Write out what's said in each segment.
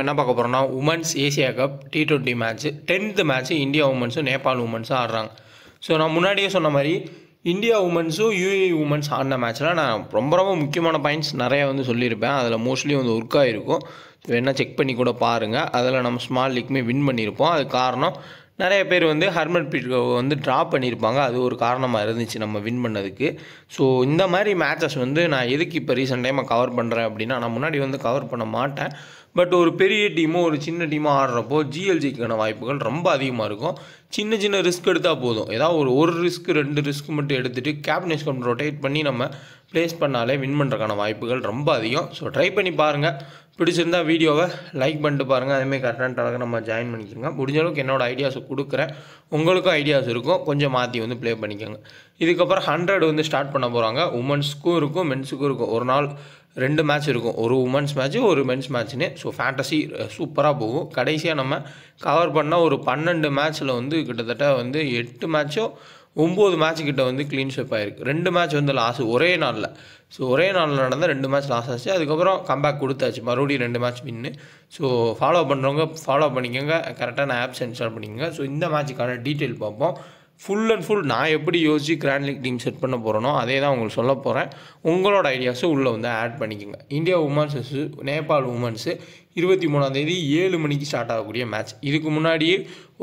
என்ன பார்க்க போகிறோம்னா women's Asia cup T20 match 10th match India உமன்ஸும் நேபாள் உமன்ஸும் ஆடுறாங்க. ஸோ நான் முன்னாடியே சொன்ன மாதிரி இந்தியா உமன்ஸும் UAE உமன்ஸ் ஆடின மேட்ச்சில் நான் ரொம்ப முக்கியமான பாயிண்ட்ஸ் நிறையா சொல்லியிருப்பேன். அதில் மோஸ்ட்லி ஒர்க் ஆகிருக்கும். ஸோ என்ன செக் பண்ணி கூட பாருங்கள். அதில் நம்ம ஸ்மால் லீக்குமே வின் பண்ணியிருப்போம். அது காரணம் நிறைய பேர் ஹர்மன்ப்ரீத் கவுர் ட்ராப் பண்ணியிருப்பாங்க. அது ஒரு காரணமாக இருந்துச்சு நம்ம வின் பண்ணதுக்கு. ஸோ இந்த மாதிரி மேட்சஸ் நான் எதுக்கு இப்போ ரீசெண்ட் டைமாக கவர் பண்ணுறேன் அப்படின்னா, நான் முன்னாடி கவர் பண்ண மாட்டேன். பட் ஒரு பெரிய டீமோ ஒரு சின்ன டீமோ ஆடுறப்போ GLGக்கான வாய்ப்புகள் ரொம்ப அதிகமாக இருக்கும். சின்ன ரிஸ்க் எடுத்தால் போதும். ஏதாவது ஒரு ரிஸ்க் 2 ரிஸ்க் மட்டும் எடுத்துகிட்டு கேப்டன்ஸ் கம் ரொட்டேட் பண்ணி நம்ம ப்ளேஸ் பண்ணாலே வின் பண்ணுறதுக்கான வாய்ப்புகள் ரொம்ப அதிகம். ஸோ ட்ரை பண்ணி பாருங்கள். பிடிச்சிருந்தா வீடியோவை லைக் பண்ணிட்டு பாருங்கள். அதேமாதிரி கரெக்டான டெலகிராம் நம்ம ஜாயின் பண்ணிக்கோங்க. முடிஞ்ச அளவுக்கு என்னோடய ஐடியாஸை கொடுக்குறேன். உங்களுக்கும் ஐடியாஸ் இருக்கும், கொஞ்சம் மாற்றி ப்ளே பண்ணிக்கோங்க. இதுக்கப்புறம் 100 ஸ்டார்ட் பண்ண போகிறாங்க. உமன்ஸுக்கும் இருக்கும், மென்ஸுக்கும் இருக்கும். ஒரு நாள் 2 மேட்ச் இருக்கும். ஒரு உமன்ஸ் மேட்ச்சு ஒரு மென்ஸ் மேட்ச்னு. ஸோ ஃபேண்டசி சூப்பராக போகும். கடைசியாக நம்ம கவர் பண்ணால் ஒரு 12 மேட்ச்சில் கிட்டத்தட்ட 8 மேட்ச்சோ 9 மேட்ச் கிட்ட க்ளீன் ஷேப் ஆகிருக்கு. 2 மேட்ச் லாஸ் ஒரே நாளில். ஸோ ஒரே நாளில் நடந்த 2 மேட்ச் லாஸ் ஆச்சு. அதுக்கப்புறம் கம்பேக் கொடுத்தாச்சு, மறுபடியும் 2 மேட்ச் வின்னு. ஸோ ஃபாலோ பண்ணுறவங்க ஃபாலோ பண்ணிக்கோங்க. கரெக்டான ஆப்ஸ் இன்ஸ்டால் பண்ணிக்கோங்க. ஸோ இந்த மேட்ச்சுக்கான டீட்டெயில் பார்ப்போம். ஃபுல் அண்ட் ஃபுல் நான் எப்படி யோசிச்சு கிராண்ட் லீக் டீம் செட் பண்ண போகிறேனோ அதே தான் உங்களுக்கு சொல்ல போகிறேன். உங்களோட ஐடியாஸும் உள்ளே ஆட் பண்ணிக்கோங்க. இந்தியா உமன்ஸ் நேபாள் உமன்ஸு 23ஆம் தேதி 7 மணிக்கு ஸ்டார்ட் ஆகக்கூடிய மேட்ச். இதுக்கு முன்னாடியே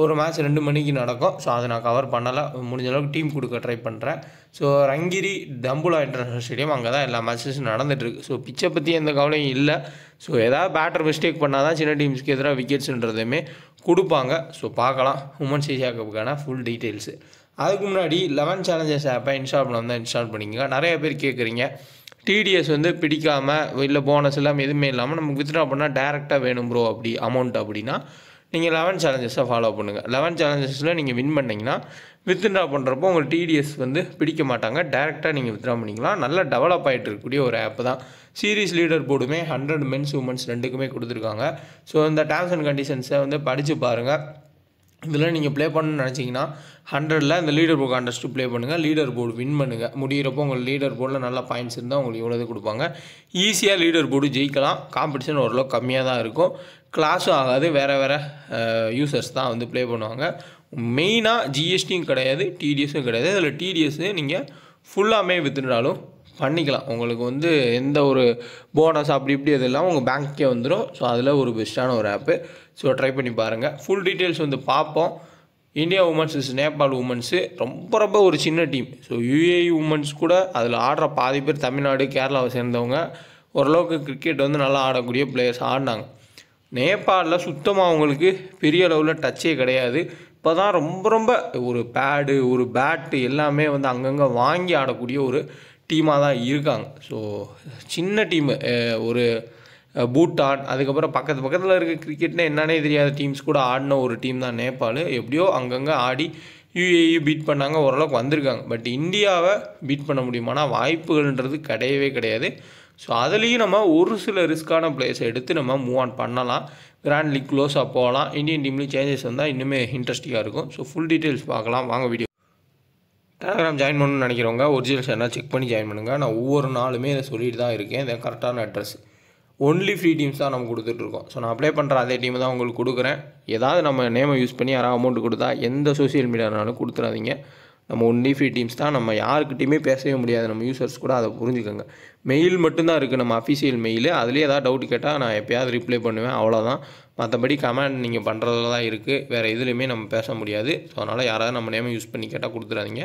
ஒரு மேட்ச் 2 மணிக்கு நடக்கும். ஸோ அதை நான் கவர் பண்ணலை. முடிஞ்ச அளவுக்கு டீம் கொடுக்க ட்ரை பண்ணுறேன். So Rangiri Dambulla international stadium, அங்கே தான் எல்லா மேட்சஸும் நடந்துகிட்ருக்கு. ஸோ பிச்சை பற்றி எந்த கவலையும் இல்லை. ஸோ ஏதாவது பேட்டர் மிஸ்டேக் பண்ணால் தான் சின்ன டீம்ஸ்க்கு எதிராக விக்கெட்ஸுன்றதையுமே கொடுப்பாங்க. ஸோ பார்க்கலாம் உமன்ஸ் ஏசியா கப்புக்கான ஃபுல் டீட்டெயில்ஸு. அதுக்கு முன்னாடி 11 சேலஞ்சர்ஸ் ஆப்பை இன்ஸ்டால் பண்ண இன்ஸ்டால் பண்ணிக்கோங்க. நிறைய பேர் கேட்குறீங்க, TDS பிடிக்காமல் இல்லை போனஸ் இல்லாமல் எதுவுமே இல்லாமல் நமக்கு வித்ட்ரா பண்ணால் டேரெக்டாக வேணும் ப்ரோ அப்படி அமௌண்ட் அப்படின்னா நீங்கள் 11 சேலஞ்சஸை ஃபாலோ பண்ணுங்கள். 11 சேலஞ்சஸில் நீங்கள் வின் பண்ணிங்கன்னா வித்ட்ரா பண்ணுறப்போ உங்களுக்கு TDS பிடிக்க மாட்டாங்க. டேரெக்டாக நீங்கள் வித்ட்ரா பண்ணிக்கலாம். நல்லா டெவலப் ஆகிட்டு இருக்கக்கூடிய ஒரு ஆப் தான். சீரீஸ் லீடர் போர்டுமே 100 மென்ஸ் உமன்ஸ் ரெண்டுக்குமே கொடுத்துருக்காங்க. ஸோ இந்த டேர்ம்ஸ் அண்ட் கண்டிஷன்ஸை படித்து பாருங்கள். இதில் நீங்கள் ப்ளே பண்ணணும்னு நினச்சிங்கன்னா 100ல் இந்த லீடர் போர்டு கான்டெஸ்ட்டு ப்ளே பண்ணுங்கள். லீடர் போர்டு வின் பண்ணுங்கள். முடிகிறப்போ உங்களுக்கு லீடர் போர்டில் நல்ல பாயிண்ட்ஸ் இருந்தால் உங்களுக்கு இவ்வளோ கொடுப்பாங்க. ஈஸியாக லீடர் போர்டு ஜெயிக்கலாம். காம்படிஷன் ஓரளவுக்கு கம்மியாக தான் இருக்கும். கிளாஸும் ஆகாது. வேறு யூசர்ஸ் தான் ப்ளே பண்ணுவாங்க. மெயினாக GSTயும் கிடையாது, TDSும் கிடையாது. அதில் TDS நீங்கள் ஃபுல்லாமே வித்துனாலும் பண்ணிக்கலாம். உங்களுக்கு எந்த ஒரு போனஸ் அப்படி இப்படி அதெல்லாம் உங்கள் பேங்க்கே வந்துடும். ஸோ அதில் ஒரு பெஸ்ட்டான ஒரு ஆப்பு. ஸோ ட்ரை பண்ணி பாருங்கள். ஃபுல் டீட்டெயில்ஸ் பார்ப்போம். இந்தியா உமன்ஸ் நேபாள் உமன்ஸு ரொம்ப ஒரு சின்ன டீம். ஸோ UAE உமன்ஸ் கூட அதில் ஆடுற பாதி பேர் தமிழ்நாடு கேரளாவை சேர்ந்தவங்க. ஓரளவுக்கு கிரிக்கெட் நல்லா ஆடக்கூடிய பிளேயர்ஸ் ஆடினாங்க. நேபாளில் சுத்தமாக அவங்களுக்கு பெரிய அளவில் டச்சே கிடையாது. இப்போ தான் ரொம்ப ஒரு பேடு ஒரு பேட்டு எல்லாமே அங்கங்கே வாங்கி ஆடக்கூடிய ஒரு டீமாக தான் இருக்காங்க. ஸோ சின்ன டீமு, ஒரு பூட்டான், அதுக்கப்புறம் பக்கத்தில் இருக்க கிரிக்கெட்னா என்னன்னே தெரியாத டீம்ஸ் கூட ஆடின ஒரு டீம் தான் நேபாள். எப்படியோ அங்கங்கே ஆடி UAE பீட் பண்ணாங்க, ஓரளவுக்கு வந்திருக்காங்க. பட் இந்தியாவை பீட் பண்ண முடியுமானா வாய்ப்புகள்ன்றது கிடையவே கிடையாது. ஸோ அதுலேயும் நம்ம ஒரு சில ரிஸ்க்கான பிளேயர்ஸை எடுத்து நம்ம மூவ் ஆன் பண்ணலாம். கிராண்ட் லீக் க்ளோஸாக போகலாம். இந்தியன் டீம்லேயும் சேஞ்சஸ் வந்தால் இன்னுமே இன்ட்ரெஸ்டிங்காக இருக்கும். ஸோ ஃபுல் டீட்டெயில்ஸ் பார்க்கலாம் வாங்க. வீடியோ டெலகிராம் ஜாயின் பண்ணணும்னு நினைக்கிறவங்க ஒரிஜினல்ஸ் என்ன செக் பண்ணி ஜாயின் பண்ணுங்கள். நான் ஒவ்வொரு நாளுமே இதை சொல்லிட்டு தான் இருக்கேன். இதை கரெக்டான அட்ரஸ். ஒன்லி ஃப்ரீ டீம்ஸ் தான் நம்ம கொடுத்துட்ருக்கோம். ஸோ நான் அப்ளை பண்ணுற அதே டீம் தான் உங்களுக்கு கொடுக்குறேன். ஏதாவது நம்ம நேமை யூஸ் பண்ணி யாராவது அமௌண்ட் கொடுத்தா எந்த சோஷியல் மீடியானாலும் கொடுத்துடாதீங்க. நம்ம ஒன்லி ஃப்ரீ டீம்ஸ் தான். நம்ம யாருக்கிட்டையுமே பேசவே முடியாது. நம்ம யூசர்ஸ் கூட அதை புரிஞ்சுக்கோங்க. மெயில் மட்டும்தான் இருக்குது, நம்ம அஃபிஷியல் மெயில். அதுலேயே ஏதாவது டவுட் கேட்டால் நான் எப்போயாவது ரிப்ளை பண்ணுவேன், அவ்வளோதான். மற்றபடி கமெண்ட் நீங்கள் பண்ணுறதுல தான் இருக்குது. வேறு எதுலேயுமே நம்ம பேச முடியாது. ஸோ அதனால் யாராவது நம்ம நேமை யூஸ் பண்ணி கேட்டால் கொடுத்துடாதீங்க.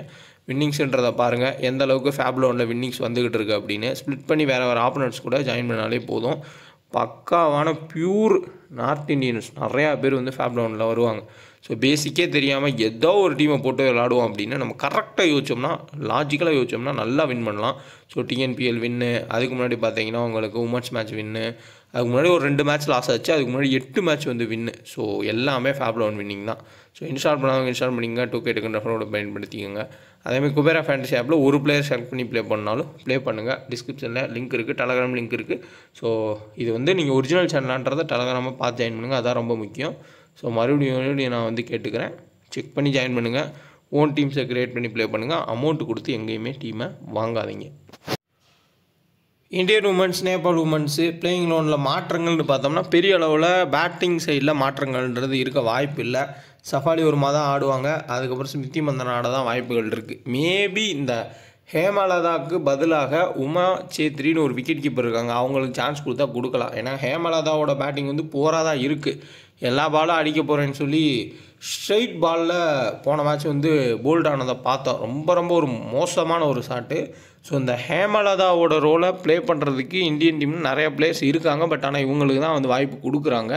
வின்னிங்ஸ்ன்றதை பாருங்கள், எந்த அளவுக்கு ஃபேப்லோனில் வின்னிங்ஸ் வந்துக்கிட்டு இருக்குது அப்படின்னு. ஸ்ப்ளிட் பண்ணி வேறு ஆப்போனன்ட்ஸ் கூட ஜாயின் பண்ணாலே போதும். பக்காவான பியூர் நார்த் இந்தியன்ஸ் நிறையா பேர் ஃபேப்லோனில் வருவாங்க. ஸோ பேசிக்கே தெரியாமல் ஏதோ ஒரு டீமை போட்டு விளாடுவோம் அப்படின்னு நம்ம கரெக்டாக யோசிச்சோம்னா, லாஜிக்கலாக யோசிச்சோம்னா நல்லா வின் பண்ணலாம். ஸோ TNPL வின்னு, அதுக்கு முன்னாடி பார்த்தீங்கன்னா உங்களுக்கு உமன்ஸ் மேட்ச் வின்னு, அதுக்கு முன்னாடி ஒரு 2 மேட்ச் லாஸ் ஆச்சு, அதுக்கு முன்னாடி 8 மேட்ச் வின்னு. ஸோ எல்லாமே ஃபேப்லோன் வின்னிங் தான். ஸோ இன்ஸ்டால் பண்ணாதவங்க இன்ஸ்டால் பண்ணிங்க. 2K ரெஃபரோட பயன்படுத்திக்கோங்க. அதேமாதிரி குபேரா ஃபேண்டசி ஆப்பில் ஒரு பிளேயர் செலக்ட் பண்ணி ப்ளே பண்ணாலும் ப்ளே பண்ணுங்கள். டிஸ்கிரிப்ஷனில் லிங்க் இருக்குது, டெலகிராம் லிங்க் இருக்குது. ஸோ இது நீங்கள் ஒரிஜினல் சேனலான்றதை டெலகிராமை பார்த்து ஜாயின் பண்ணுங்கள். அதான் ரொம்ப முக்கியம். ஸோ மறுபடியும் நான் கேட்டுக்கிறேன், செக் பண்ணி ஜாயின் பண்ணுங்கள். ஓன் டீம்ஸை க்ரியேட் பண்ணி ப்ளே பண்ணுங்கள். அமௌண்ட் கொடுத்து எங்கேயுமே டீமை வாங்காதீங்க. Indian women's Nepal women's playing லோனில் மாற்றங்கள்னு பார்த்தோம்னா பெரிய அளவில் பேட்டிங் சைடில் மாற்றங்கள்ன்றது இருக்க வாய்ப்பு இல்லை. சஃபாலி ஒரு மாதம் ஆடுவாங்க, அதுக்கப்புறம் ஸ்மிருதி மந்தனா ஆட தான் வாய்ப்புகள் இருக்குது. மேபி இந்த ஹேமலதாவுக்கு பதிலாக உமா சேத்ரின்னு ஒரு விக்கெட் கீப்பர் இருக்காங்க, அவங்களுக்கு சான்ஸ் கொடுத்தா கொடுக்கலாம். ஏன்னா ஹேமலதாவோட பேட்டிங் வந்து போராக தான் இருக்குது. எல்லா பாலும் அடிக்க போகிறேன்னு சொல்லி ஸ்ட்ரைட் பாலில் போன மேட்ச் வந்து போல்ட் ஆனதை பார்த்தோம். ரொம்ப ரொம்ப ஒரு மோசமான ஒரு ஷாட்டு. ஸோ இந்த ஹேமலதாவோட ரோலை ப்ளே பண்ணுறதுக்கு இந்தியன் டீமில் நிறைய பிளேயர்ஸ் இருக்காங்க. பட் ஆனால் இவங்களுக்கு தான் வந்து வாய்ப்பு கொடுக்குறாங்க.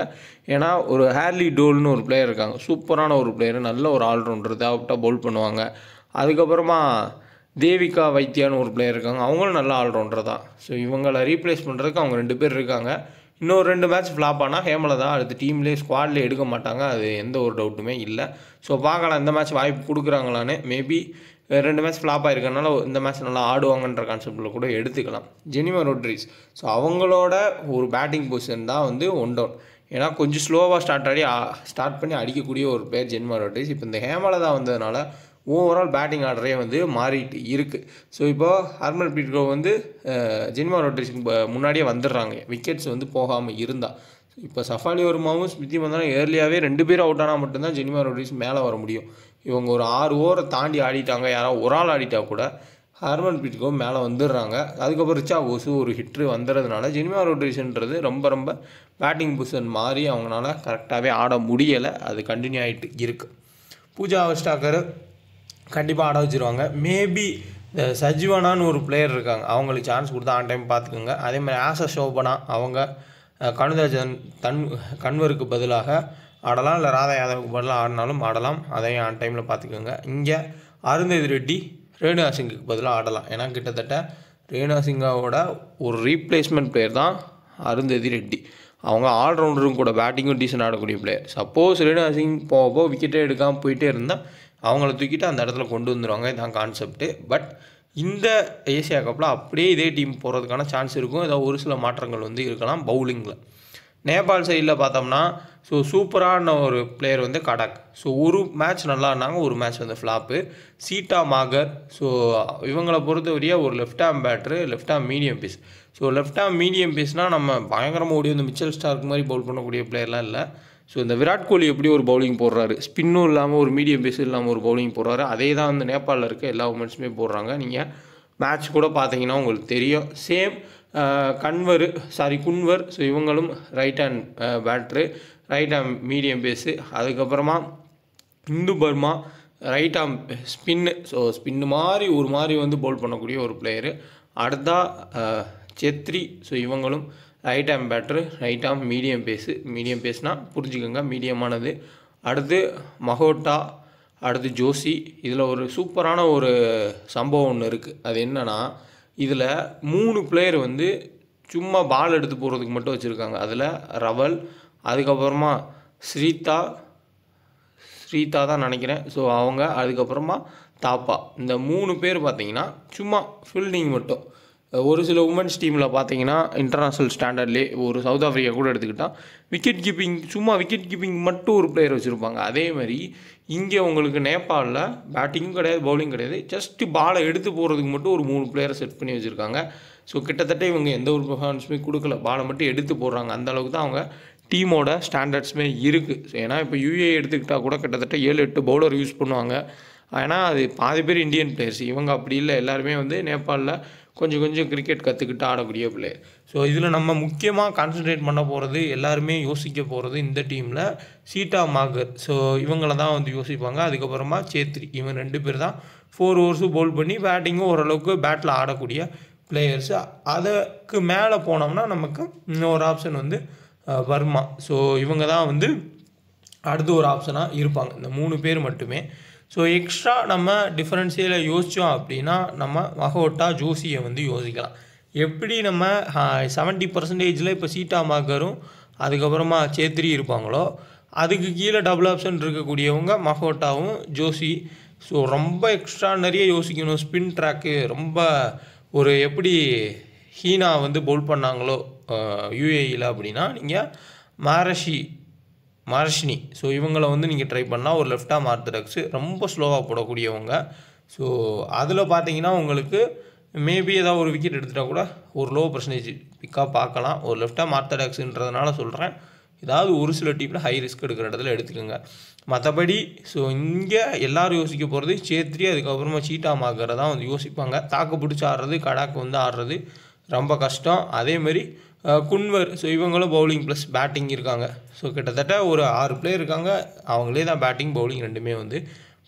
ஏன்னா ஒரு ஹேர்லி டோல்னு ஒரு பிளேயர் இருக்காங்க, சூப்பரான ஒரு பிளேயர், நல்ல ஒரு ஆல்ரவுண்டர், தேவைப்பட்டால் பவுல் பண்ணுவாங்க. அதுக்கப்புறமா தேவிகா வைத்தியான்னு ஒரு பிளேயர் இருக்காங்க, அவங்களும் நல்ல ஆல்ரவுண்டர் தான். ஸோ இவங்களை ரீப்ளேஸ் பண்ணுறதுக்கு அவங்க 2 பேர் இருக்காங்க. இன்னொரு 2 மேட்ச் ஃப்ளாப் ஆனால் ஹேமலதா அடுத்த டீம்லேயே ஸ்குவாட்லேயே எடுக்க மாட்டாங்க, அது எந்த ஒரு டவுட்டுமே இல்லை. ஸோ பார்க்கலாம் இந்த மேட்ச் வாய்ப்பு கொடுக்குறாங்களான்னு. மேபி 2 மேட்ச் ஃப்ளாப் ஆகிருக்கனால இந்த மேட்ச் நல்லா ஆடுவாங்கன்ற கான்செப்டில் கூட எடுத்துக்கலாம். ஜெனிமா ரோட்ரிக்ஸ், ஸோ அவங்களோட ஒரு பேட்டிங் பொசிஷன் தான் வந்து 1 டவுன். ஏன்னா கொஞ்சம் ஸ்லோவாக ஸ்டார்ட் பண்ணி அடிக்கக்கூடிய ஒரு பிளேயர் ஜெனிமா ரோட்ரிக்ஸ். இப்போ இந்த ஹேமலதா வந்ததுனால ஓவரால் பேட்டிங் ஆர்டரே வந்து மாறிட்டு இருக்குது. ஸோ இப்போது ஹர்மன்ப்ரீத் கௌர் வந்து ஜெனிமா ரோட்ரிக்ஸ்க்கு முன்னாடியே வந்துடுறாங்க, விக்கெட்ஸ் வந்து போகாமல் இருந்தால். இப்போ சஃபாலி வர்மாவும் ஸ்மிருதி மந்தனா ஏர்லியாகவே 2 பேரும் அவுட் ஆனால் மட்டும்தான் ஜெனிமா ரோட்ரிக்ஸ் மேலே வர முடியும். இவங்க ஒரு 6 ஓவரை தாண்டி ஆடிட்டாங்க, யாராவது ஒரு ஆள் ஆடிட்டா கூட ஹர்மன்ப்ரீத் கௌர் மேலே வந்துடுறாங்க. அதுக்கப்புறம் ரிச்சா கோஸு ஒரு ஹிட்ரு வந்துடுறதுனால ஜெனிமா ரோட்ரிக்ஸ்ன்றது ரொம்ப ரொம்ப பேட்டிங் பொசிஷன் மாறி அவங்களால கரெக்டாகவே ஆட முடியலை. அது கண்டினியூ ஆகிட்டு இருக்குது. பூஜா வெஸ்டாக்கர் கண்டிப்பாக ஆட வச்சுருவாங்க. மேபி இந்த சஜிவானான்னு ஒரு பிளேயர் இருக்காங்க, அவங்களுக்கு சான்ஸ் கொடுத்தா ஆன் டைம் பார்த்துக்குங்க. அதே மாதிரி ஆசஸ் சோபனா அவங்க கனுதாஜன் கன்வருக்கு பதிலாக ஆடலாம், இல்லை ராதா யாதவுக்கு பதிலாக ஆடினாலும் ஆடலாம், அதையும் ஆன் டைமில் பார்த்துக்கோங்க. இங்கே அருந்ததி ரெட்டி ரேணுகா சிங்குக்கு பதிலாக ஆடலாம். ஏன்னா கிட்டத்தட்ட ரேணுகா சிங்காவோட ஒரு ரீப்ளேஸ்மெண்ட் பிளேயர் தான் அருந்ததி ரெட்டி. அவங்க ஆல்ரவுண்டரும் கூட, பேட்டிங்கும் டீசென்ட் ஆடக்கூடிய பிளேயர். சப்போஸ் ரேணுகா சிங் போக விக்கெட்டே எடுக்காமல் போயிட்டே இருந்தால் அவங்கள தூக்கிட்டு அந்த இடத்துல கொண்டு வந்துடுவாங்க, இதுதான் கான்செப்ட்டு. பட் இந்த ஏசியா கப்பில் அப்படியே இதே டீம் போகிறதுக்கான சான்ஸ் இருக்கும். ஏதாவது ஒரு சில மாற்றங்கள் வந்து இருக்கலாம் பவுலிங்கில். நேபாள் சைடில் பார்த்தோம்னா ஸோ சூப்பரான ஒரு பிளேயர் வந்து கடக். ஸோ ஒரு மேட்ச் நல்லா இருந்தாங்க, ஒரு மேட்ச் வந்து ஃப்ளாப்பு. சீட்டா மாகர், ஸோ இவங்களை பொறுத்தவரையே ஒரு left arm batter, left arm medium pace. So left arm medium பீஸ்னால் நம்ம பயங்கரமாக ஓடி வந்து மிச்சல் ஸ்டார்க் மாதிரி பவுல் பண்ணக்கூடிய பிளேயர்லாம் இல்லை. ஸோ இந்த விராட் கோலி எப்படி ஒரு பவுலிங் போடுறாரு, ஸ்பின்னும் இல்லாமல் ஒரு மீடியம் பேஸும் இல்லாமல் ஒரு பவுலிங் போடுறாரு, அதே தான் வந்து நேபாளில் இருக்க எல்லா உமன்ஸுமே போடுறாங்க. நீங்கள் மேட்ச் கூட பார்த்தீங்கன்னா உங்களுக்கு தெரியும். சேம் குன்வர், ஸோ இவங்களும் right hand batter, right hand medium pace. அதுக்கப்புறமா Indu Barma right arm spin, so spin மாதிரி வந்து பவுல் பண்ணக்கூடிய ஒரு பிளேயரு. அடுத்தா சேத்ரி, ஸோ இவங்களும் right arm batter, right arm medium பேஸ்னால் புரிஞ்சுக்கோங்க, மீடியமானது. அடுத்து மஹோட்டா, அடுத்து ஜோஷி. இதில் ஒரு சூப்பரான ஒரு சம்பவம் ஒன்று இருக்குது. அது என்னென்னா, இதில் 3 பிளேயர் வந்து சும்மா பால் எடுத்து போகிறதுக்கு மட்டும் வச்சுருக்காங்க. அதில் ரவல், அதுக்கப்புறமா ஸ்ரீதா தான் நினைக்கிறேன், ஸோ அவங்க, அதுக்கப்புறமா தாப்பா. இந்த 3 பேர் பார்த்திங்கன்னா சும்மா ஃபீல்டிங் மட்டும். ஒரு சில உமன்ஸ் டீமில் பார்த்தீங்கன்னா இன்டர்நேஷ்னல் ஸ்டாண்டர்ட்லேயே ஒரு சவுத் ஆஃப்ரிக்கா கூட எடுத்துக்கிட்டால் விக்கெட் கீப்பிங் மட்டும் ஒரு பிளேயர் வச்சுருப்பாங்க. அதே மாதிரி இங்கே உங்களுக்கு நேபாளில் பேட்டிங்கும் கிடையாது, பவுலிங் கிடையாது, ஜஸ்ட்டு பாலை எடுத்து போகிறதுக்கு மட்டும் ஒரு 3 பிளேயரை செட் பண்ணி வச்சுருக்காங்க. ஸோ கிட்டத்தட்ட இவங்க எந்த ஒரு பெர்ஃபார்மன்ஸுமே கொடுக்கல, பாலை மட்டும் எடுத்து போடுறாங்க. அந்தளவுக்கு தான் அவங்க டீமோட ஸ்டாண்டர்ட்ஸுமே இருக்குது. ஸோ ஏன்னா இப்போ யூஏ எடுத்துக்கிட்டால் கூட கிட்டத்தட்ட 7-8 பவுலர் யூஸ் பண்ணுவாங்க. ஏன்னா அது பாதி பேர் இந்தியன் பிளேயர்ஸ், இவங்க அப்படி இல்லை, எல்லாருமே வந்து நேபாளில் கொஞ்சம் கிரிக்கெட் கற்றுக்கிட்டு ஆடக்கூடிய பிளேயர். ஸோ இதில் நம்ம முக்கியமாக கான்சன்ட்ரேட் பண்ண போகிறது, எல்லாருமே யோசிக்க போகிறது இந்த டீமில் சீட்டா மாகர், ஸோ இவங்கள தான் வந்து யோசிப்பாங்க. அதுக்கப்புறமா சேத்ரி, இவங்க 2 பேர் தான் 4 ஓவர்ஸும் பவுல் பண்ணி பேட்டிங்கும் ஓரளவுக்கு பேட்டில் ஆடக்கூடிய பிளேயர்ஸு. அதுக்கு மேலே போனோம்னா நமக்கு இன்னொரு ஆப்ஷன் வந்து வர்மா. ஸோ இவங்க தான் வந்து அடுத்த ஒரு ஆப்ஷனாக இருப்பாங்க, இந்த 3 பேர் மட்டுமே. ஸோ எக்ஸ்ட்ரா நம்ம டிஃபரன்ஷியலை யோசித்தோம் அப்படின்னா நம்ம மஹோட்டா, ஜோஷியை வந்து யோசிக்கலாம். எப்படி நம்ம 70% இப்போ சீட்டா மாகரும் அதுக்கப்புறமா சேத்ரி இருப்பாங்களோ, அதுக்கு கீழே டபுள் ஆப்ஷன் இருக்கக்கூடியவங்க மஹோட்டாவும் ஜோஷி. ஸோ ரொம்ப எக்ஸ்ட்ரா நிறைய யோசிக்கணும். ஸ்பின் ட்ராக்கு ரொம்ப ஒரு எப்படி ஹீனா வந்து பவுல் பண்ணாங்களோ யூஏஇயில் அப்படின்னா நீங்கள் மாரஷ்னி, ஸோ இவங்களை வந்து நீங்கள் ட்ரை பண்ணால் ஒரு லெஃப்ட் ஆர்ம் ஆர்த்தடாக்ஸு ரொம்ப ஸ்லோவாக போடக்கூடியவங்க. ஸோ அதில் பார்த்தீங்கன்னா உங்களுக்கு மேபி ஏதாவது ஒரு விக்கெட் எடுத்துட்டால் கூட ஒரு லோ பர்சன்டேஜ் பிக்காக பார்க்கலாம். ஒரு லெஃப்ட் ஆர்ம் ஆர்த்தடாக்ஸ்ன்றதுனால சொல்கிறேன். ஏதாவது ஒரு சில டீமில் ஹை ரிஸ்க் எடுக்கிற இடத்துல எடுத்துக்கோங்க. மற்றபடி ஸோ இங்கே எல்லோரும் யோசிக்க போகிறது சேத்ரி, அதுக்கப்புறமா சீட்டா மார்க்கரை தான் வந்து யோசிப்பாங்க. தாக்கு பிடிச்சி ஆடுறது, கடாக்கு வந்து ஆடுறது ரொம்ப கஷ்டம். அதேமாரி குன்வர், ஸோ இவங்களும் பவுலிங் ப்ளஸ் பேட்டிங் இருக்காங்க. ஸோ கிட்டத்தட்ட ஒரு 6 பிளேயர் இருக்காங்க. அவங்களே தான் பேட்டிங் பவுலிங் ரெண்டுமே வந்து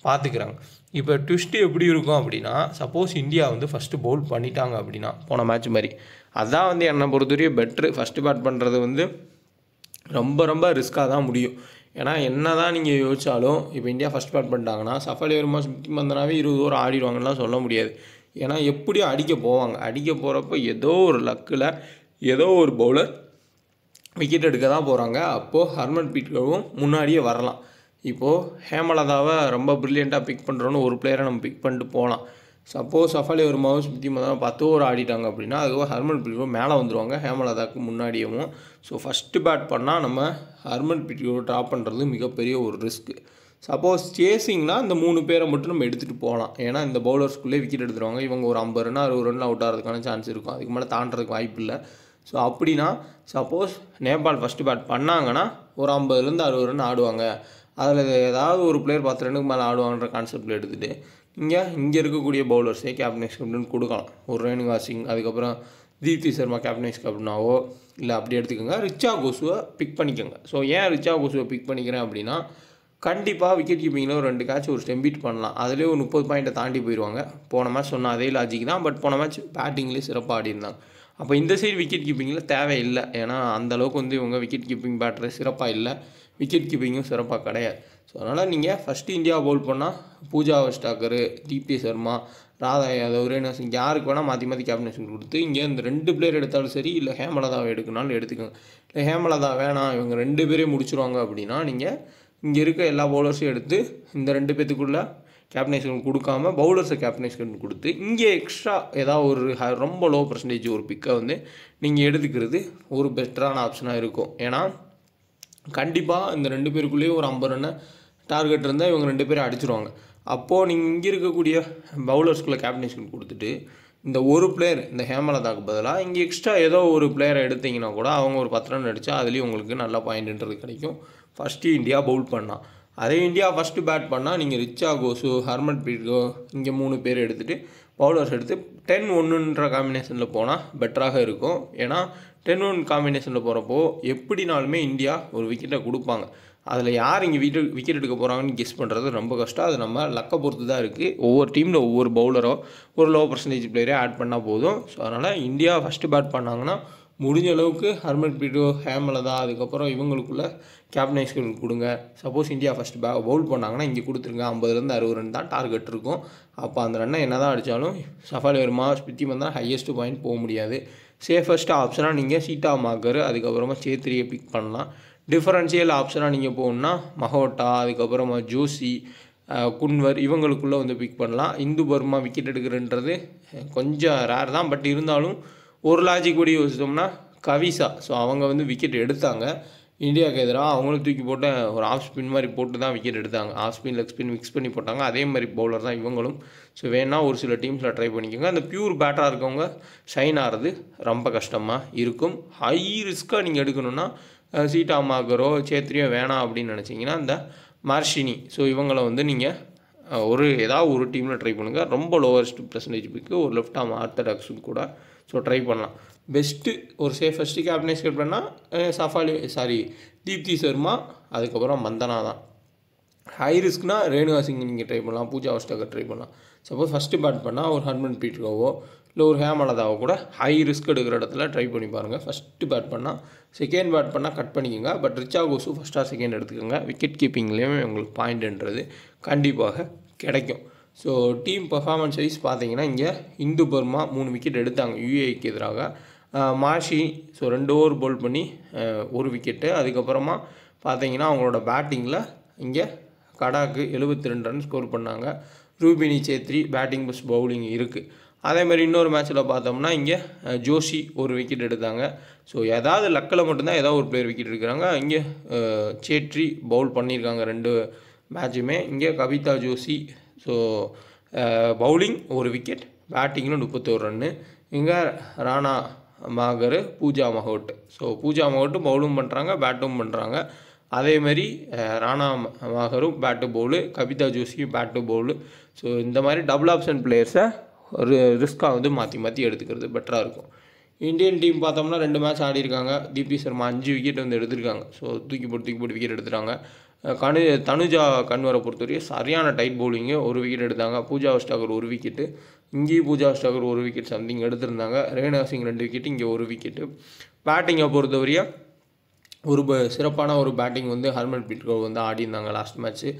பார்த்துக்கிறாங்க. இப்போ ட்விஸ்ட்டு எப்படி இருக்கும் அப்படின்னா, சப்போஸ் இந்தியா வந்து ஃபஸ்ட்டு பவுல் பண்ணிட்டாங்க அப்படின்னா போன மேட்ச் மாதிரி, அதுதான் வந்து என்னை பொறுத்தவரையும் பெட்ரு. ஃபஸ்ட்டு பேட் பண்ணுறது வந்து ரொம்ப ரொம்ப ரிஸ்க்காக தான் முடியும். ஏன்னா என்ன தான் நீங்கள் யோசித்தாலும் இப்போ இந்தியா ஃபஸ்ட் பேட் பண்ணிட்டாங்கன்னா சஃபாலி வர்மா, ஸ்மிருதி மந்தனாவே 20 ஓவர் ஆடிடுவாங்கலாம் சொல்ல முடியாது. ஏன்னா எப்படியும் அடிக்க போவாங்க. அடிக்க போகிறப்ப ஏதோ ஒரு லக்கில் ஏதோ ஒரு பவுலர் விக்கெட் எடுக்க தான் போகிறாங்க. அப்போது ஹர்மன்ப்ரீத் கவுரும் முன்னாடியே வரலாம். இப்போது ஹேமலதாவை ரொம்ப ப்ரில்லியண்ட்டாக பிக் பண்ணுறோன்னு ஒரு பிளேயரை நம்ம பிக் பண்ணிட்டு போகலாம். சப்போஸ் சஃபாலி வர்மாவும் ஸ்மிருதி மந்தனாவும் 10 ஓவர் ஆடிட்டாங்க அப்படின்னா அதுக்கப்புறம் ஹர்மன்ப்ரீத் கவுர் மேலே வந்துடுவாங்க ஹேமலதாவுக்கு முன்னாடியவும். ஸோ ஃபஸ்ட்டு பேட் பண்ணால் நம்ம ஹர்மன்ப்ரீத் கவுர் ட்ராப் பண்ணுறது மிகப்பெரிய ஒரு ரிஸ்க்கு. சப்போஸ் சேசிங்னா இந்த 3 பேரை மட்டும் நம்ம எடுத்துகிட்டு போகலாம். ஏன்னா இந்த பவுலர்ஸ்குள்ளே விக்கெட் எடுத்துருவாங்க. இவங்க ஒரு 50 ரன் 60 ரன் அவுட் ஆகிறதுக்கான சான்ஸ் இருக்கும். அதுக்கு மேலே தாண்டறதுக்கு வாய்ப்பு இல்லை. ஸோ அப்படின்னா சப்போஸ் நேபாள் ஃபஸ்ட்டு பேட் பண்ணாங்கன்னா ஒரு 50லேருந்து 60 ரன் ஆடுவாங்க. அதில் ஏதாவது ஒரு பிளேயர் 10 ரன்னுக்கு மேலே ஆடுவாங்கன்ற கான்செப்டில் எடுத்துகிட்டு இங்கே இருக்கக்கூடிய பவுலர்ஸே கேப்டன் வைஸ் கேப்டன் கொடுக்கலாம். ஒரு ரேணுகா சிங், அதுக்கப்புறம் தீப்தி சர்மா கேப்டன் வைஸ் கேப்டனாவோ இல்லை அப்படி எடுத்துக்கோங்க. ரிச்சா கோசுவை பிக் பண்ணிக்கோங்க. ஸோ ஏன் ரிச்சா கோசுவை பிக் பண்ணிக்கிறேன் அப்படின்னா, கண்டிப்பாக விக்கெட் கீப்பிங்கில் ஒரு 2 கேட்ச் ஒரு ஸ்டெம்பீட் பண்ணலாம். அதிலே ஒரு 30 பாயிண்ட்டை தாண்டி போயிடுவாங்க. போன மேட்ச் சொன்ன அதே லாஜிக் தான். பட் போன மேட்ச் பேட்டிங்லேயே சிறப்பாக ஆடிருந்தாங்க. அப்போ இந்த சைடு விக்கெட் கீப்பிங்கில் தேவையில்லை. ஏன்னா அந்தளவுக்கு வந்து இவங்க விக்கெட் கீப்பிங் பேட்டர் சிறப்பாக இல்லை, விக்கெட் கீப்பிங்கும் சிறப்பாக கிடையாது. ஸோ அதனால் நீங்கள் ஃபஸ்ட்டு இந்தியா பவுல் பண்ணால் பூஜா வெஸ்டாக்கர், தீப்தி சர்மா, ராதா யாதவ், ரேணுகா சிங் யாருக்கு வேணால் மாற்றி மாற்றி கேப்டன்ஷிப் கொடுத்து இங்கே இந்த 2 பிளேயர் எடுத்தாலும் சரி, இல்லை ஹேமலதாவை எடுக்கணும்னாலும் எடுத்துக்கோங்க. இல்லை ஹேமலதா வேணாம் இவங்க 2 பேரையும் முடிச்சுருவாங்க அப்படின்னா நீங்கள் இங்கே இருக்க எல்லா பவுலர்ஸையும் எடுத்து இந்த 2 பேத்துக்குள்ளே கேப்டனைஸ்க்கு கொடுக்காம பவுலர்ஸை கேப்டனைஸ்க்கு கொடுத்து இங்கே எக்ஸ்ட்ரா ஏதாவது ஒரு ரொம்ப லோ பர்சன்டேஜ் ஒரு பிக்கை வந்து நீங்கள் எடுத்துக்கிறது ஒரு பெட்டரான ஆப்ஷனாக இருக்கும். ஏன்னா கண்டிப்பாக இந்த 2 பேருக்குள்ளேயே ஒரு 50 ரன்னை டார்கெட் இருந்தால் இவங்க 2 பேரும் அடிச்சிருவாங்க. அப்போது நீங்கள் இங்கே இருக்கக்கூடிய பவுலர்ஸ்குள்ளே கேப்டனைஸ்க்கு கொடுத்துட்டு இந்த ஒரு பிளேயர் இந்த ஹேமலதாக்கு பதிலாக இங்கே எக்ஸ்ட்ரா ஏதோ ஒரு பிளேயரை எடுத்திங்கன்னா கூட அவங்க ஒரு 10 ரன் அடித்தா அதுலேயும் உங்களுக்கு நல்ல பாயிண்ட்ன்றது கிடைக்கும். ஃபஸ்ட்டு இந்தியா பவுல் பண்ணால், அதே இந்தியா ஃபஸ்ட்டு பேட் பண்ணால் நீங்கள் ரிச்சா கோசு, ஹர்மன்ப்ரீத் கவுர் இங்கே 3 பேர் எடுத்துகிட்டு பவுலர்ஸ் எடுத்து 10-1ன்ற காம்பினேஷனில் போனால் பெட்டராக இருக்கும். ஏன்னா 10-1 காம்பினேஷனில் போகிறப்போ எப்படினாலுமே இந்தியா ஒரு விக்கெட்டை கொடுப்பாங்க. அதில் யார் இங்கே விக்கெட் எடுக்க போகிறாங்கன்னு கெஸ் பண்ணுறது ரொம்ப கஷ்டம். அது நம்ம லக்கை பொறுத்து தான் இருக்குது. ஒவ்வொரு டீமில் ஒவ்வொரு பவுலரோ ஒரு லோ பர்சன்டேஜ் பிளேயரே ஆட் பண்ணால் போதும். ஸோ அதனால் இந்தியா ஃபஸ்ட்டு பேட் பண்ணாங்கன்னா முடிஞ்ச அளவுக்கு ஹர்மன்ப்ரீத் கவுர், ஹேமலதா, அதுக்கப்புறம் இவங்களுக்குள்ள கேப்டனைஸ்கள் கொடுங்க. சப்போஸ் இந்தியா ஃபஸ்ட்டு பவுல் பண்ணாங்கன்னா இங்கே கொடுத்துருங்க. 50லேருந்து 60 ரன் தான் டார்கெட் இருக்கும். அப்போ அந்த ரன்னை என்ன தான் அடித்தாலும் சஃபாலி வர்மா, ஸ்மிருதி மந்தனா ஹையஸ்ட்டு பாயிண்ட் போக முடியாது. சேஃபஸ்ட்டு ஆப்ஷனாக நீங்கள் சீட்டா மார்க்கர், அதுக்கப்புறமா சேத்ரியை பிக் பண்ணலாம். டிஃபரன்ஷியல் ஆப்ஷனாக நீங்கள் போகணுன்னா மஹோட்டா, அதுக்கப்புறமா ஜோஷி, குன்வர் இவங்களுக்குள்ளே வந்து பிக் பண்ணலாம். இந்து பர்மா விக்கெட் எடுக்கிறன்றது கொஞ்சம் ரேர் தான். பட் இருந்தாலும் ஒரு லாஜிக் படி யோசித்தோம்னா கவிசா, ஸோ அவங்க வந்து விக்கெட் எடுத்தாங்க இந்தியாவுக்கு எதிராக. அவங்களும் தூக்கி போட்டு ஒரு ஆஃப் ஸ்பின் மாதிரி போட்டு தான் விக்கெட் எடுத்தாங்க. Off spin leg spin mix பண்ணி போட்டாங்க. அதே மாதிரி பவுலர் தான் இவங்களும். ஸோ வேணால் ஒரு சில டீம்ஸில் ட்ரை பண்ணிக்கோங்க. அந்த பியூர் பேட்டராக இருக்கவங்க ஷைன் ஆகிறது ரொம்ப கஷ்டமாக இருக்கும். ஹை ரிஸ்க்காக நீங்கள் எடுக்கணுன்னா சீட்டா மார்க்கரோ சேத்ரியோ வேணாம் அப்படின்னு நினச்சிங்கன்னா இந்த மார்ஷினி, ஸோ இவங்களை வந்து நீங்கள் ஏதாவது ஒரு டீமில் ட்ரை பண்ணுங்கள். ரொம்ப லோவஸ்ட் பர்சன்டேஜ் பிக்கு ஒரு லெஃப்ட் ஆர்ம் ஆர்த்தடாக்ஸும் கூட ஸோ ட்ரை பண்ணலாம். பெஸ்ட்டு ஒரு சேஃபஸ்ட்டு கேப்டனைஸ் பண்ணால் தீப்தி சர்மா, அதுக்கப்புறம் மந்தனா தான். ஹை ரிஸ்க்னா ரேணுகா சிங் நீங்கள் ட்ரை பண்ணலாம், பூஜா வெஸ்டாக்கர் ட்ரை பண்ணலாம். சப்போஸ் ஃபஸ்ட்டு பேட் பண்ணால் ஒரு ஹர்மன்ப்ரீத் கவுரோ இல்லை ஒரு ஹேமலதாவோ கூட ஹை ரிஸ்க் எடுக்கிற இடத்துல ட்ரை பண்ணி பாருங்கள். ஃபஸ்ட்டு பேட் பண்ணால், செகண்ட் பேட் பண்ணால் கட் பண்ணிக்கோங்க. பட் ரிச்சா கோசு ஃபஸ்ட்டாக செகண்ட் எடுத்துக்கோங்க. விக்கெட் கீப்பிங்லேயுமே உங்களுக்கு பாயிண்ட்ன்றது கண்டிப்பாக கிடைக்கும். ஸோ டீம் பர்ஃபார்மன்ஸ் வைஸ் பார்த்தீங்கன்னா இங்கே இந்து பர்மா 3 விக்கெட் எடுத்தாங்க யூஏக்கு எதிராக. மாஷி ஸோ 2 ஓவர் பவுல் பண்ணி 1 விக்கெட்டு. அதுக்கப்புறமா பார்த்தீங்கன்னா அவங்களோட பேட்டிங்கில் இங்கே கடாக்கு 72 ரன் ஸ்கோர் பண்ணாங்க. Rubini Chhetri batting plus bowling இருக்குது. அதேமாதிரி இன்னொரு மேட்ச்சில் பார்த்தோம்னா இங்கே ஜோஷி 1 விக்கெட் எடுத்தாங்க. ஸோ ஏதாவது லக்கில் மட்டும்தான் ஏதாவது ஒரு பிளேயர் விக்கெட் எடுக்கிறாங்க. இங்கே சேத்ரி பவுல் பண்ணியிருக்காங்க 2 மேட்சுமே. இங்கே Kavita Joshi so bowling 1 wicket, பேட்டிங்கில் 31 ரன்னு. இங்கே ராணா மாகர், பூஜா மஹோட். ஸோ பூஜா மஹோட்டு பவுலும் பண்ணுறாங்க, பேட்டும் பண்ணுறாங்க. அதேமாதிரி ராணா மாகரும் பேட்டு பவுலு, கவிதா ஜோஷியும் பேட்டு பவுலு. ஸோ இந்த மாதிரி டபுள் ஆப்ஷன் பிளேயர்ஸை ஒரு ரிஸ்க்காக வந்து மாற்றி மாற்றி எடுத்துக்கிறது பெட்டராக இருக்கும். இந்தியன் டீம் பார்த்தோம்னா 2 மேட்ச் ஆடிருக்காங்க. தீப்தி சர்மா 5 விக்கெட் வந்து எடுத்திருக்காங்க. ஸோ தூக்கி போட்டு விக்கெட் எடுத்துட்டாங்க. தனுஜா கன்வரை பொறுத்தவரைக்கும் சரியான டைட் பவுலிங்கு, 1 விக்கெட் எடுத்தாங்க. பூஜா ஹஸ்டாகர் 1 விக்கெட்டு, இங்கேயும் பூஜா ஹஸ்டாகர் 1 விக்கெட் சம்திங் எடுத்திருந்தாங்க. ரேணா சிங் 2 விக்கெட்டு, இங்கே 1 விக்கெட்டு. பேட்டிங்கை பொறுத்தவரையும் ஒரு சிறப்பான ஒரு பேட்டிங் வந்து ஹர்மன்பிரீத் கௌர் வந்து ஆடிருந்தாங்க லாஸ்ட் மேட்ச்சு.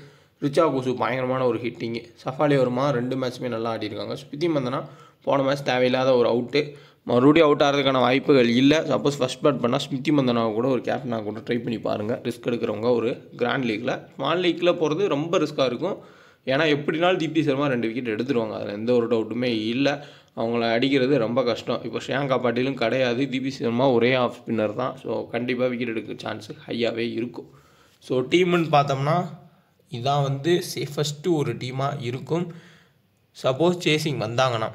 ரிச்சா கோசு பயங்கரமான ஒரு ஹிட்டிங்கு. சஃபாலி வர்மா 2 மேட்ச்சுமே நல்லா ஆடிருக்காங்க. ஸ்மிருதி மந்தனா போன மேட்ச் தேவையில்லாத ஒரு அவுட்டு, மறுபடியும் அவுட் ஆகிறதுக்கான வாய்ப்புகள் இல்லை. சப்போஸ் ஃபஸ்ட் பேட் பண்ணால் ஸ்மிருதி மந்தனாவை கூட ஒரு கேப்டனாக கூட ட்ரை பண்ணி பாருங்கள். ரிஸ்க் எடுக்கிறவங்க ஒரு கிராண்ட் லீக்கில். ஸ்மால் லீக்கில் போகிறது ரொம்ப ரிஸ்க்காக இருக்கும். ஏன்னா எப்படினாலும் தீப்தி சர்மா 2 விக்கெட் எடுத்துருவாங்க, அதில் எந்த ஒரு டவுட்டுமே இல்லை. அவங்கள அடிக்கிறது ரொம்ப கஷ்டம். இப்போ ஷ்ரேயாங்கா பாட்டீலும் கிடையாது, தீப்தி சர்மா ஒரே ஆஃப் ஸ்பின்னர் தான். ஸோ கண்டிப்பாக விக்கெட் எடுக்க சான்ஸ் ஹையாகவே இருக்கும். ஸோ டீமுன்னு பார்த்தோம்னா இதான் வந்து சேஃபஸ்ட்டு ஒரு டீமாக இருக்கும். சப்போஸ் சேசிங் வந்தாங்கன்னா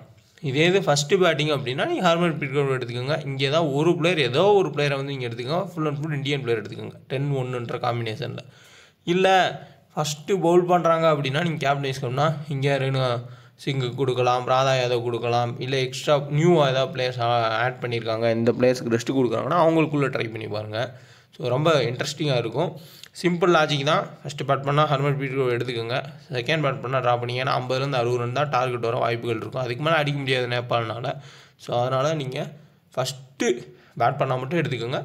இதே இது ஃபஸ்ட்டு பேட்டிங் அப்படின்னா நீங்கள் ஹர்மன்பிரீத் கௌர் எடுத்துக்கோங்க. இங்கே தான் ஒரு பிளேயர் ஏதோ ஒரு பிளேயரை வந்து நீங்கள் எடுத்துக்கோங்க. Full and full Indian player எடுத்துக்கோங்க 10-1ன்ற காம்பினேஷனில். இல்லை ஃபஸ்ட்டு பவுல் பண்ணுறாங்க அப்படின்னா நீங்கள் கேப்டன் கம்னா இங்கே ரேணு சிங்கு கொடுக்கலாம், ராதா யாதவ் கொடுக்கலாம். இல்லை எக்ஸ்ட்ரா நியூவாக ஏதாவது பிளேயர்ஸ் ஆட் பண்ணியிருக்காங்க, இந்த பிளேயர்ஸ்க்கு ரெஸ்ட்டு கொடுக்குறாங்கன்னா அவங்களுக்குள்ளே ட்ரை பண்ணி பாருங்கள். ஸோ ரொம்ப இன்ட்ரெஸ்டிங்காக இருக்கும். சிம்பிள் லாஜிக் தான். ஃபஸ்ட்டு பேட் பண்ணால் ஹர்மன்பிரீத் கௌர் எடுத்துக்கோங்க, செகண்ட் பேட் பண்ணால் ட்ரா பண்ணிங்க. ஏன்னா 50-60 ரன் தான் டார்கெட் வர வாய்ப்புகள் இருக்கும். அதுக்கு மேலே அடிக்க முடியாது நேபாள்னால. ஸோ அதனால் நீங்கள் ஃபஸ்ட்டு பேட் பண்ணால் மட்டும் எடுத்துக்கோங்க.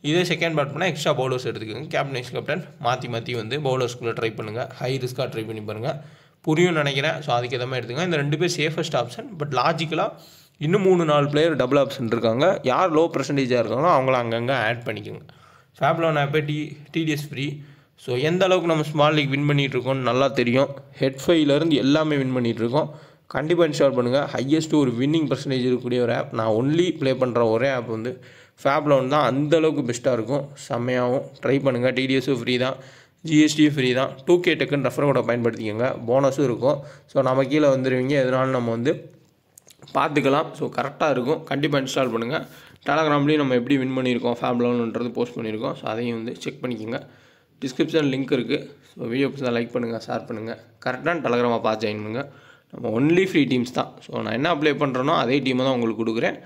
இதே செகண்ட் பேட் பண்ணால் எக்ஸ்ட்ரா பவுலர்ஸ் எடுத்துக்கோங்க. கேப்டன் மாற்றி மாற்றி வந்து பவுலர்ஸ்குள்ளே ட்ரை பண்ணுங்கள். ஹை ரிஸ்க்காக ட்ரை பண்ணி பாருங்கள். புரியும் நினைக்கிறேன். ஸோ அதுக்கு எதாவது எடுத்துக்கோங்க. இந்த 2 பேர் சேஃபஸ்ட் ஆப்ஷன். பட் லாஜிக்கலாக இன்னும் 3-4 பிளேயர் டபுள் ஆப்ஷன் இருக்காங்க. யார் லோ பர்சன்டேஜாக இருக்காங்களோ அவங்கள அங்கங்கே ஆட் பண்ணிக்கோங்க. ஃபேப்லோன் ஆப்பே டிடிஎஸ் ஃப்ரீ. ஸோ எந்த அளவுக்கு நம்ம ஸ்மால் லீக் வின் பண்ணிகிட்ருக்கோம்னு நல்லா தெரியும். ஹெட்5லேருந்து எல்லாமே வின் பண்ணிகிட்ருக்கோம். கண்டிப்பாக இன்ஸ்டால் பண்ணுங்கள். ஹையஸ்ட்டு ஒரு வின்னிங் பர்சன்டேஜ் இருக்கக்கூடிய ஒரு ஆப். நான் ஒன்லி ப்ளே பண்ணுற ஒரே ஆப் வந்து ஃபேப்லோன் தான். அந்தளவுக்கு பெஸ்ட்டாக இருக்கும், செம்மையாகவும். ட்ரை பண்ணுங்கள். டிடிஎஸும் ஃப்ரீ தான், ஜிஎஸ்டியும் ஃப்ரீ தான். 2K டக்குன்னு ரெஃபர் கூட பயன்படுத்திக்கோங்க, போனஸும் இருக்கும். ஸோ நம்ம கீழே வந்துடுவீங்க, எதனாலும் நம்ம வந்து பார்த்துக்கலாம். ஸோ கரெக்டாக இருக்கும். கண்டிப்பாக இன்ஸ்டால் பண்ணுங்கள். டெலகிராம்லேயும் நம்ம எப்படி வின் பண்ணியிருக்கோம் ஃபேப்லோன்ன்றது போஸ்ட் பண்ணியிருக்கோம். ஸோ அதையும் வந்து செக் பண்ணிக்கோங்க. டிஸ்கிரிப்ஷன் லிங்க் இருக்குது. ஸோ வீடியோ பிடிச்சா லைக் பண்ணுங்கள், ஷேர் பண்ணுங்கள். கரெக்டான டெலகிராமை பார்த்து ஜாயின் பண்ணுங்கள். நம்ம ஒன்லி ஃப்ரீ டீம்ஸ் தான். ஸோ நான் என்ன அப்ளை பண்ணுறேனோ அதே டீமை தான் உங்களுக்கு கொடுக்குறேன்.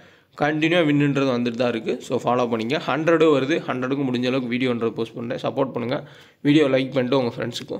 கண்டினியூவாக வின்னுன்றது வந்துட்டு தான் இருக்குது. ஸோ ஃபாலோ பண்ணிங்க. 100 வருது. 100க்கு முடிஞ்ச அளவுக்கு வீடியோன்றது போஸ்ட் பண்ணுறேன். சப்போர்ட் பண்ணுங்கள். வீடியோ லைக் பண்ணிட்டு உங்கள் ஃப்ரெண்ட்ஸுக்கும்